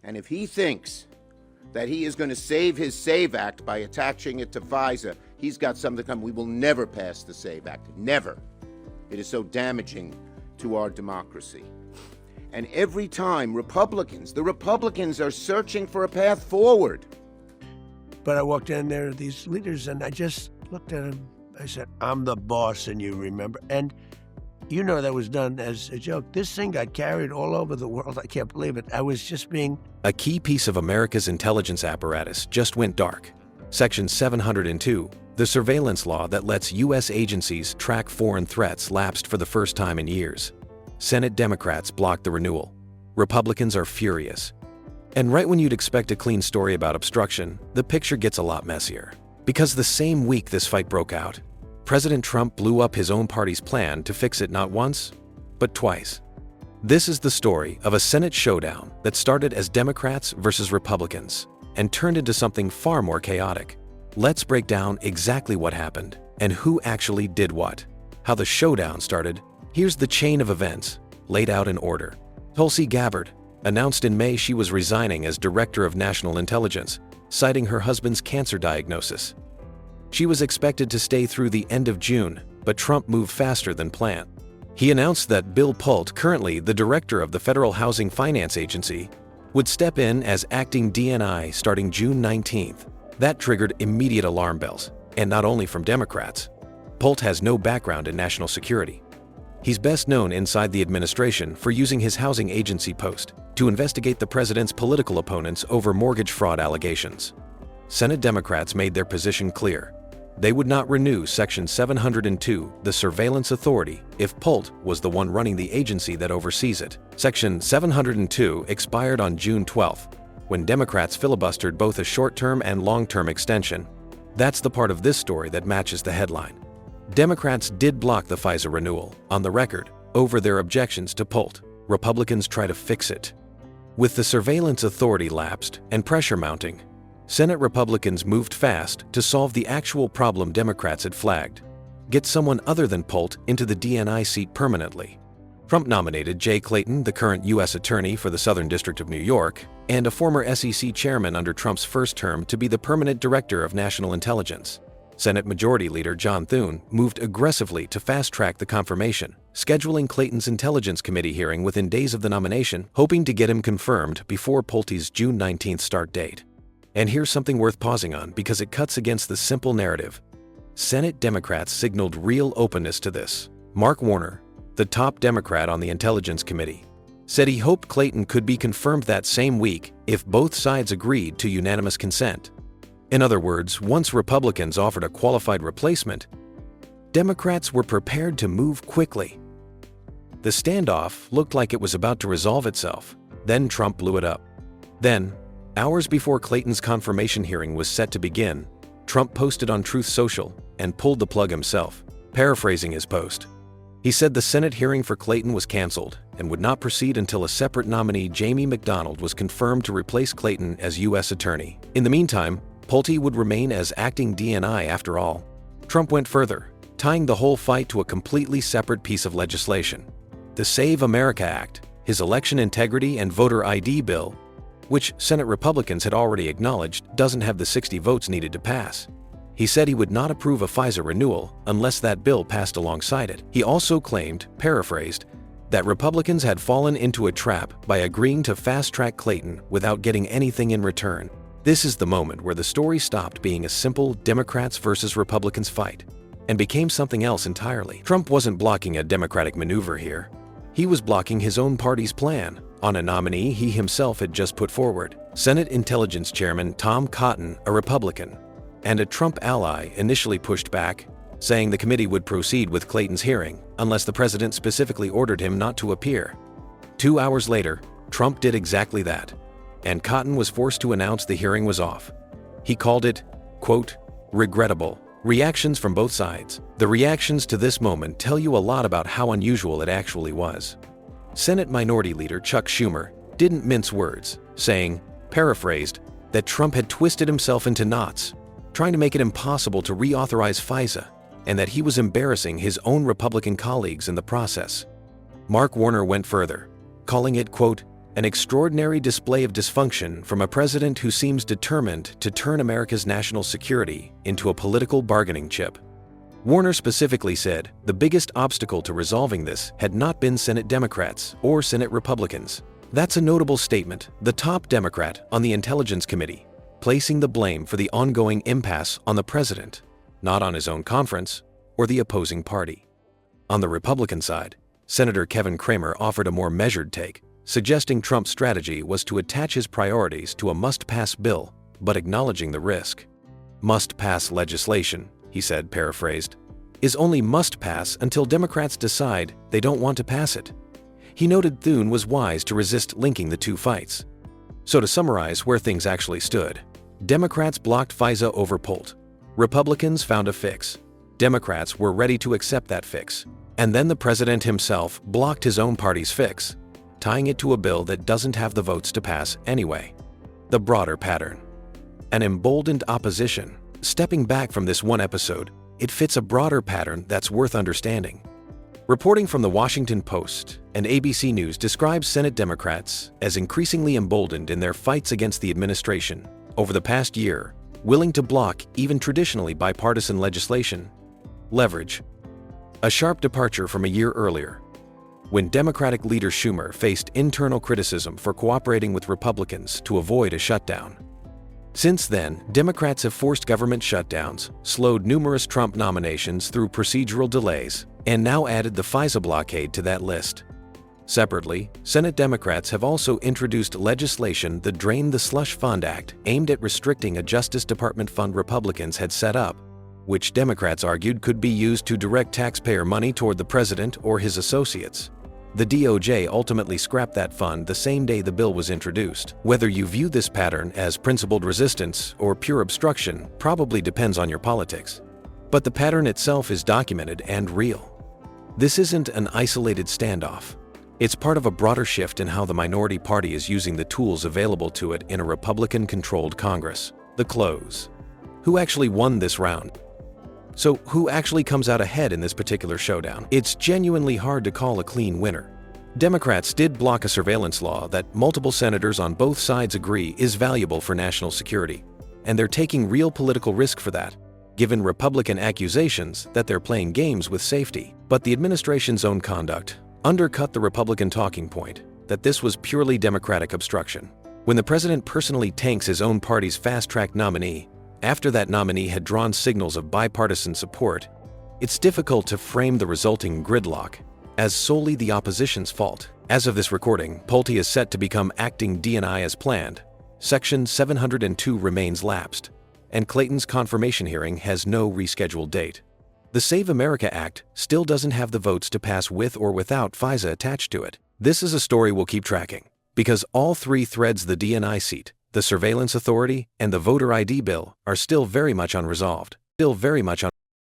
And if he thinks that he is going to save his SAVE Act by attaching it to FISA, he's got something coming. We will never pass the SAVE Act. Never. It is so damaging to our democracy. And every time the Republicans are searching for a path forward. But I walked in there, these leaders, and I just looked at them. I said, I'm the boss, and you remember. And you know that was done as a joke. This thing got carried all over the world. I can't believe it. I was just being... A key piece of America's intelligence apparatus just went dark. Section 702, the surveillance law that lets U.S. agencies track foreign threats, lapsed for the first time in years. Senate Democrats blocked the renewal. Republicans are furious. And right when you'd expect a clean story about obstruction, the picture gets a lot messier. Because the same week this fight broke out, President Trump blew up his own party's plan to fix it not once, but twice. This is the story of a Senate showdown that started as Democrats versus Republicans and turned into something far more chaotic. Let's break down exactly what happened and who actually did what. How the showdown started. Here's the chain of events, laid out in order. Tulsi Gabbard announced in May she was resigning as Director of National Intelligence, citing her husband's cancer diagnosis. She was expected to stay through the end of June, but Trump moved faster than planned. He announced that Bill Pult, currently the director of the Federal Housing Finance Agency, would step in as acting DNI starting June 19th. That triggered immediate alarm bells, and not only from Democrats. Pult has no background in national security. He's best known inside the administration for using his housing agency post to investigate the president's political opponents over mortgage fraud allegations. Senate Democrats made their position clear. They would not renew Section 702, the surveillance authority, if Pult was the one running the agency that oversees it. Section 702 expired on June 12th, when Democrats filibustered both a short-term and long-term extension. That's the part of this story that matches the headline. Democrats did block the FISA renewal, on the record, over their objections to Pult. Republicans try to fix it. With the surveillance authority lapsed and pressure mounting, Senate Republicans moved fast to solve the actual problem Democrats had flagged: get someone other than Pult into the DNI seat permanently. Trump nominated Jay Clayton, the current U.S. Attorney for the Southern District of New York, and a former SEC chairman under Trump's first term, to be the permanent Director of National Intelligence. Senate Majority Leader John Thune moved aggressively to fast-track the confirmation, scheduling Clayton's Intelligence Committee hearing within days of the nomination, hoping to get him confirmed before Pulte's June 19th start date. And here's something worth pausing on because it cuts against the simple narrative. Senate Democrats signaled real openness to this. Mark Warner, the top Democrat on the Intelligence Committee, said he hoped Clayton could be confirmed that same week if both sides agreed to unanimous consent. In other words, once Republicans offered a qualified replacement, Democrats were prepared to move quickly. The standoff looked like it was about to resolve itself. Then Trump blew it up. Then, hours before Clayton's confirmation hearing was set to begin, Trump posted on Truth Social and pulled the plug himself. Paraphrasing his post, he said the Senate hearing for Clayton was canceled and would not proceed until a separate nominee, Jamie McDonald, was confirmed to replace Clayton as U.S. Attorney. In the meantime, Pulte would remain as acting DNI after all. Trump went further, tying the whole fight to a completely separate piece of legislation: the Save America Act, his election integrity and voter ID bill, which Senate Republicans had already acknowledged doesn't have the 60 votes needed to pass. He said he would not approve a FISA renewal unless that bill passed alongside it. He also claimed, paraphrased, that Republicans had fallen into a trap by agreeing to fast-track Clayton without getting anything in return. This is the moment where the story stopped being a simple Democrats versus Republicans fight and became something else entirely. Trump wasn't blocking a Democratic maneuver here. He was blocking his own party's plan on a nominee he himself had just put forward. Senate Intelligence Chairman Tom Cotton, a Republican, and a Trump ally, initially pushed back, saying the committee would proceed with Clayton's hearing unless the president specifically ordered him not to appear. 2 hours later, Trump did exactly that, and Cotton was forced to announce the hearing was off. He called it, quote, regrettable. Reactions from both sides. The reactions to this moment tell you a lot about how unusual it actually was. Senate Minority Leader Chuck Schumer didn't mince words, saying, paraphrased, that Trump had twisted himself into knots, trying to make it impossible to reauthorize FISA, and that he was embarrassing his own Republican colleagues in the process. Mark Warner went further, calling it, quote, An extraordinary display of dysfunction from a president who seems determined to turn America's national security into a political bargaining chip. Warner specifically said the biggest obstacle to resolving this had not been Senate Democrats or Senate Republicans. That's a notable statement, the top Democrat on the Intelligence Committee, placing the blame for the ongoing impasse on the president, not on his own conference or the opposing party. On the Republican side, Senator Kevin Cramer offered a more measured take, suggesting Trump's strategy was to attach his priorities to a must-pass bill, but acknowledging the risk. Must-pass legislation, he said, paraphrased, is only must-pass until Democrats decide they don't want to pass it. He noted Thune was wise to resist linking the two fights. So to summarize where things actually stood, Democrats blocked FISA over POLT. Republicans found a fix. Democrats were ready to accept that fix. And then the president himself blocked his own party's fix, tying it to a bill that doesn't have the votes to pass anyway. The broader pattern. An emboldened opposition. Stepping back from this one episode, it fits a broader pattern that's worth understanding. Reporting from the Washington Post and ABC News describes Senate Democrats as increasingly emboldened in their fights against the administration over the past year, willing to block even traditionally bipartisan legislation. Leverage. A sharp departure from a year earlier, when Democratic leader Schumer faced internal criticism for cooperating with Republicans to avoid a shutdown. Since then, Democrats have forced government shutdowns, slowed numerous Trump nominations through procedural delays, and now added the FISA blockade to that list. Separately, Senate Democrats have also introduced legislation, the Drain the Slush Fund Act, aimed at restricting a Justice Department fund Republicans had set up, which Democrats argued could be used to direct taxpayer money toward the president or his associates. The DOJ ultimately scrapped that fund the same day the bill was introduced. Whether you view this pattern as principled resistance or pure obstruction probably depends on your politics. But the pattern itself is documented and real. This isn't an isolated standoff. It's part of a broader shift in how the minority party is using the tools available to it in a Republican-controlled Congress. The close. Who actually won this round? So who actually comes out ahead in this particular showdown? It's genuinely hard to call a clean winner. Democrats did block a surveillance law that multiple senators on both sides agree is valuable for national security, and they're taking real political risk for that, given Republican accusations that they're playing games with safety. But the administration's own conduct undercut the Republican talking point that this was purely Democratic obstruction. When the president personally tanks his own party's fast-track nominee, after that nominee had drawn signals of bipartisan support, it's difficult to frame the resulting gridlock as solely the opposition's fault. As of this recording, Pulte is set to become acting DNI as planned. Section 702 remains lapsed, and Clayton's confirmation hearing has no rescheduled date. The Save America Act still doesn't have the votes to pass with or without FISA attached to it. This is a story we'll keep tracking, because all three threads, the DNI seat, the surveillance authority, and the voter ID bill, are still very much unresolved.